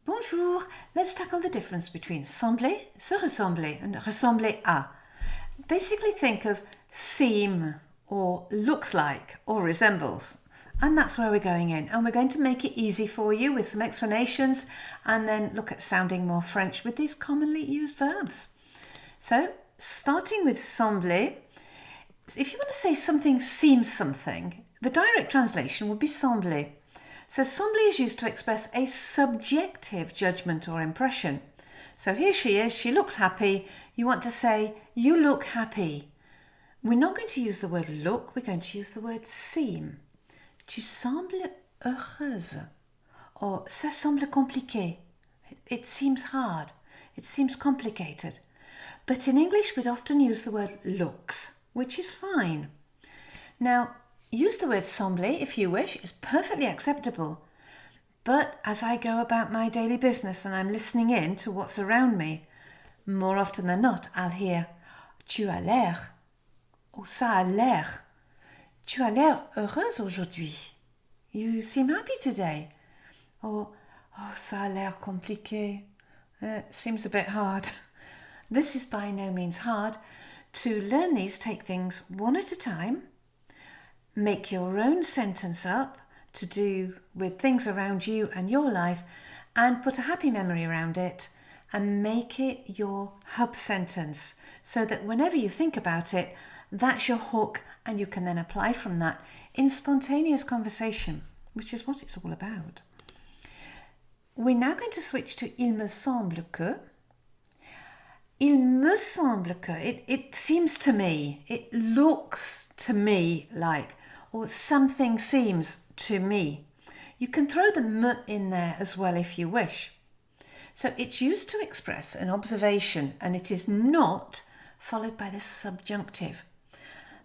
Bonjour, let's tackle the difference between sembler, se ressembler, and ressembler à. Basically think of seem or looks like or resembles. And that's where we're going in. And we're going to make it easy for you with some explanations and then look at sounding more French with these commonly used verbs. So, starting with sembler, if you want to say something seems something, the direct translation would be sembler. So sembler is used to express a subjective judgment or impression. So here she is, she looks happy. You want to say, you look happy. We're not going to use the word look, we're going to use the word seem. Tu sembles heureuse. Or ça semble compliqué. It seems hard. It seems complicated. But in English, we'd often use the word looks, which is fine. Now, use the word sembler if you wish, it's perfectly acceptable. But as I go about my daily business and I'm listening in to what's around me, more often than not, I'll hear tu as l'air, or ça a l'air. Tu as l'air heureuse aujourd'hui. You seem happy today. Or oh, ça a l'air compliqué. Seems a bit hard. This is by no means hard. To learn these, take things one at a time. Make your own sentence up to do with things around you and your life and put a happy memory around it and make it your hub sentence so that whenever you think about it, that's your hook and you can then apply from that in spontaneous conversation, which is what it's all about. We're now going to switch to il me semble que. Il me semble que, it seems to me, it looks to me like, or something seems to me. You can throw the me in there as well if you wish. So it's used to express an observation and it is not followed by the subjunctive.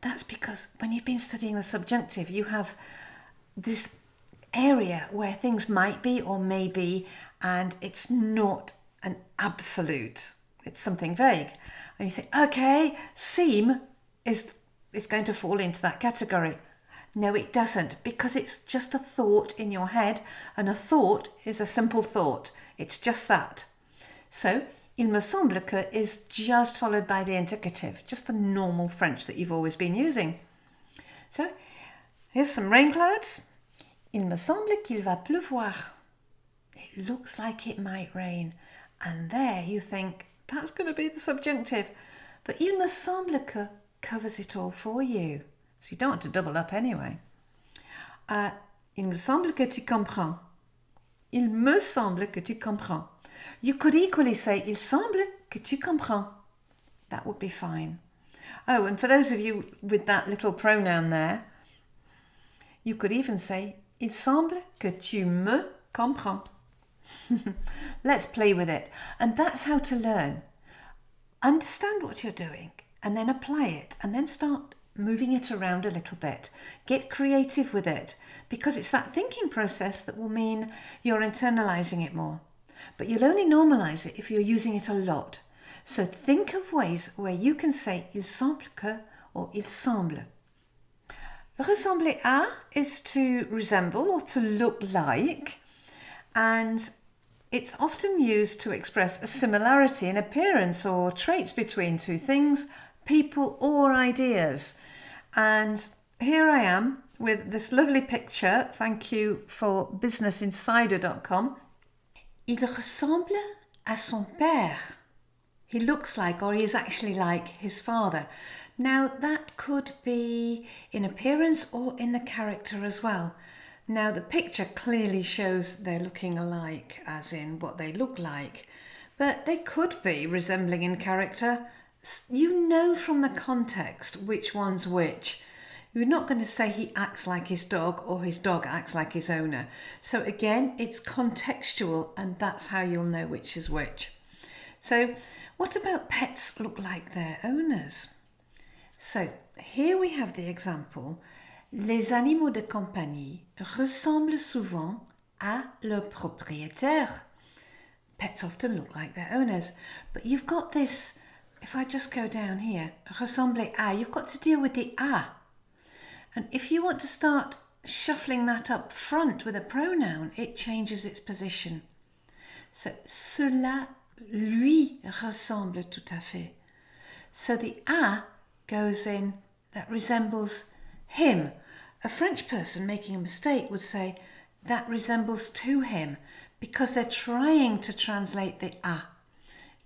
That's because when you've been studying the subjunctive, you have this area where things might be or may be, and it's not an absolute. It's something vague. And you think, okay, seem is going to fall into that category. No, it doesn't, because it's just a thought in your head, and a thought is a simple thought. It's just that. So, il me semble que is just followed by the indicative, just the normal French that you've always been using. So, here's some rain clouds. Il me semble qu'il va pleuvoir. It looks like it might rain. And there you think, that's going to be the subjunctive. But il me semble que covers it all for you. So you don't want to double up anyway. Il me semble que tu comprends. Il me semble que tu comprends. You could equally say, il semble que tu comprends. That would be fine. Oh, and for those of you with that little pronoun there, you could even say, il semble que tu me comprends. Let's play with it. And that's how to learn. Understand what you're doing and then apply it and then start moving it around a little bit. Get creative with it because it's that thinking process that will mean you're internalizing it more. But you'll only normalize it if you're using it a lot. So think of ways where you can say il semble que or il semble. Ressembler à is to resemble or to look like, and it's often used to express a similarity in appearance or traits between two things, people or ideas. And here I am with this lovely picture. Thank you for businessinsider.com. Il ressemble à son père. He looks like, or he is actually like, his father. Now that could be in appearance or in the character as well. Now the picture clearly shows they're looking alike, as in what they look like, but they could be resembling in character. You know from the context which one's which. You're not going to say he acts like his dog or his dog acts like his owner. So again, it's contextual and that's how you'll know which is which. So what about pets look like their owners? So here we have the example. Les animaux de compagnie ressemblent souvent à leur propriétaire. Pets often look like their owners. But you've got this, if I just go down here, ressembler à, you've got to deal with the à. And if you want to start shuffling that up front with a pronoun, it changes its position. So, cela lui ressemble tout à fait. So the a goes in that resembles him. A French person making a mistake would say that resembles to him because they're trying to translate the a.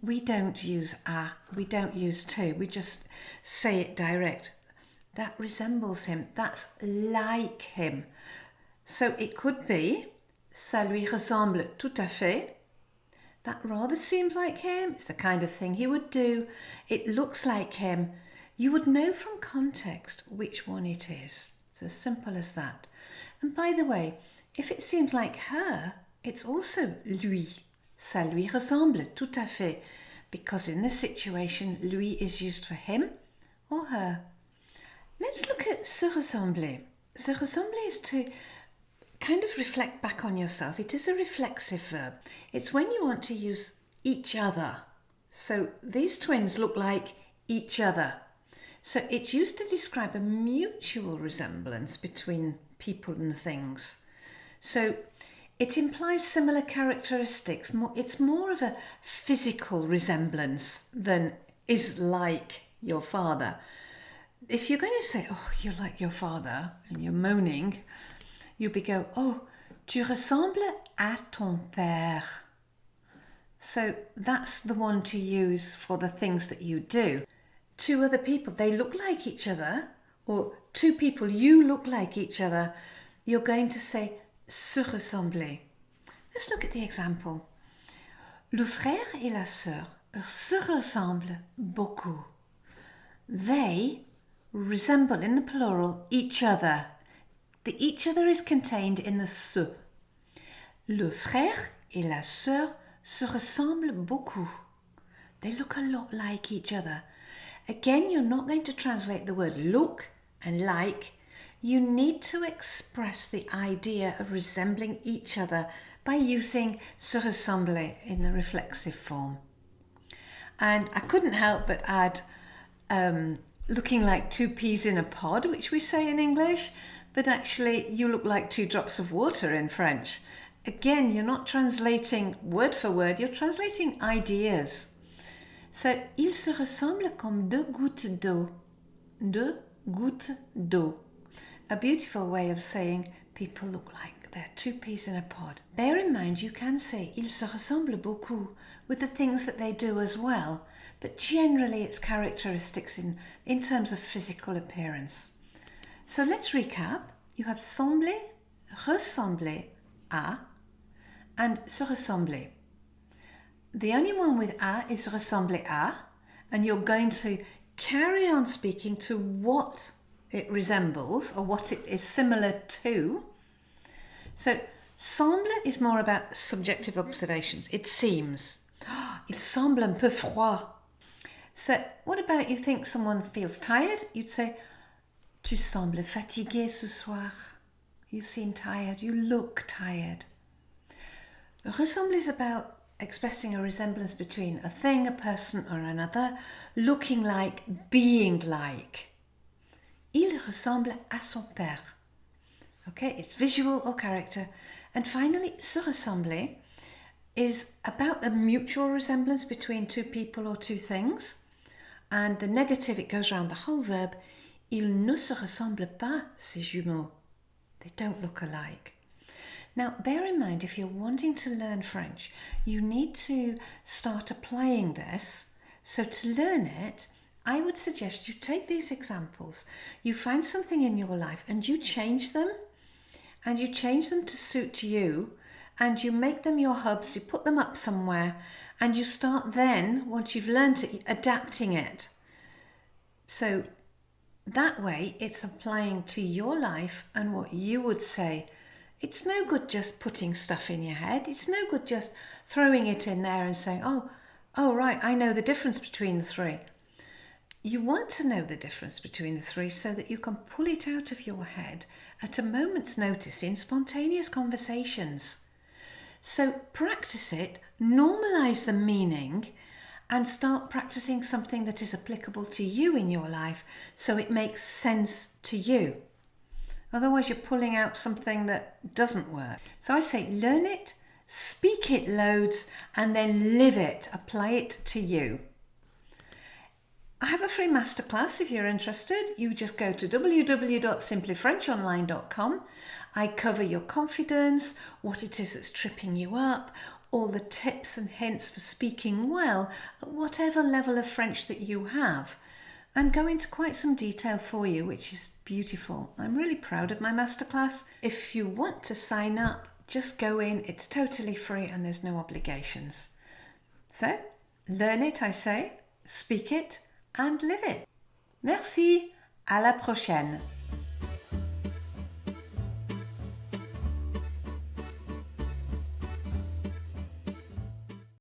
We don't use a, we don't use to, we just say it direct. That resembles him, that's like him. So it could be, ça lui ressemble tout à fait. That rather seems like him, it's the kind of thing he would do. It looks like him. You would know from context which one it is. It's as simple as that. And by the way, if it seems like her, it's also lui. Ça lui ressemble tout à fait. Because in this situation, lui is used for him or her. Let's look at se ressembler. Se ressembler is to kind of reflect back on yourself. It is a reflexive verb. It's when you want to use each other. So these twins look like each other. So it's used to describe a mutual resemblance between people and things. So it implies similar characteristics. It's more of a physical resemblance than is like your father. If you're going to say, oh, you're like your father, and you're moaning, you'll be go, oh, tu ressembles à ton père. So that's the one to use for the things that you do. Two other people, they look like each other, or two people, you look like each other. You're going to say se ressembler. Let's look at the example. Le frère et la sœur se ressemblent beaucoup. They resemble, in the plural, each other. The each other is contained in the se. Le frère et la sœur se ressemblent beaucoup. They look a lot like each other. Again, you're not going to translate the word look and like. You need to express the idea of resembling each other by using se ressembler in the reflexive form. And I couldn't help but add looking like two peas in a pod, which we say in English, but actually you look like two drops of water in French. Again, you're not translating word for word, you're translating ideas. So, ils se ressemblent comme deux gouttes d'eau. Deux gouttes d'eau. A beautiful way of saying people look like they're two peas in a pod. Bear in mind you can say ils se ressemblent beaucoup with the things that they do as well, but generally it's characteristics in terms of physical appearance. So let's recap. You have sembler, ressembler à, and se ressembler. The only one with a is ressembler à, and you're going to carry on speaking to what it resembles or what it is similar to. So semble is more about subjective observations. It seems. Il semble un peu froid. So what about you think someone feels tired? You'd say, tu sembles fatigué ce soir. You seem tired. You look tired. Ressemble is about expressing a resemblance between a thing, a person or another, looking like, being like. Il ressemble à son père. Okay, it's visual or character. And finally, se ressembler is about the mutual resemblance between two people or two things. And the negative, it goes around the whole verb. Ils ne se ressemblent pas, ces jumeaux. They don't look alike. Now, bear in mind, if you're wanting to learn French, you need to start applying this. So to learn it, I would suggest you take these examples, you find something in your life and you change them, and you change them to suit you, and you make them your hubs, you put them up somewhere, and you start then, once you've learned it, adapting it. So that way it's applying to your life and what you would say. It's no good just putting stuff in your head. It's no good just throwing it in there and saying, oh, right, I know the difference between the three. You want to know the difference between the three so that you can pull it out of your head at a moment's notice in spontaneous conversations. So practice it, normalize the meaning, and start practicing something that is applicable to you in your life so it makes sense to you. Otherwise, you're pulling out something that doesn't work. So I say, learn it, speak it loads, and then live it. Apply it to you. I have a free masterclass if you're interested. You just go to www.simplyfrenchonline.com. I cover your confidence, what it is that's tripping you up, all the tips and hints for speaking well at whatever level of French that you have, and go into quite some detail for you, which is beautiful. I'm really proud of my masterclass. If you want to sign up, just go in. It's totally free and there's no obligations. So, learn it, I say, speak it, and live it. Merci, à la prochaine.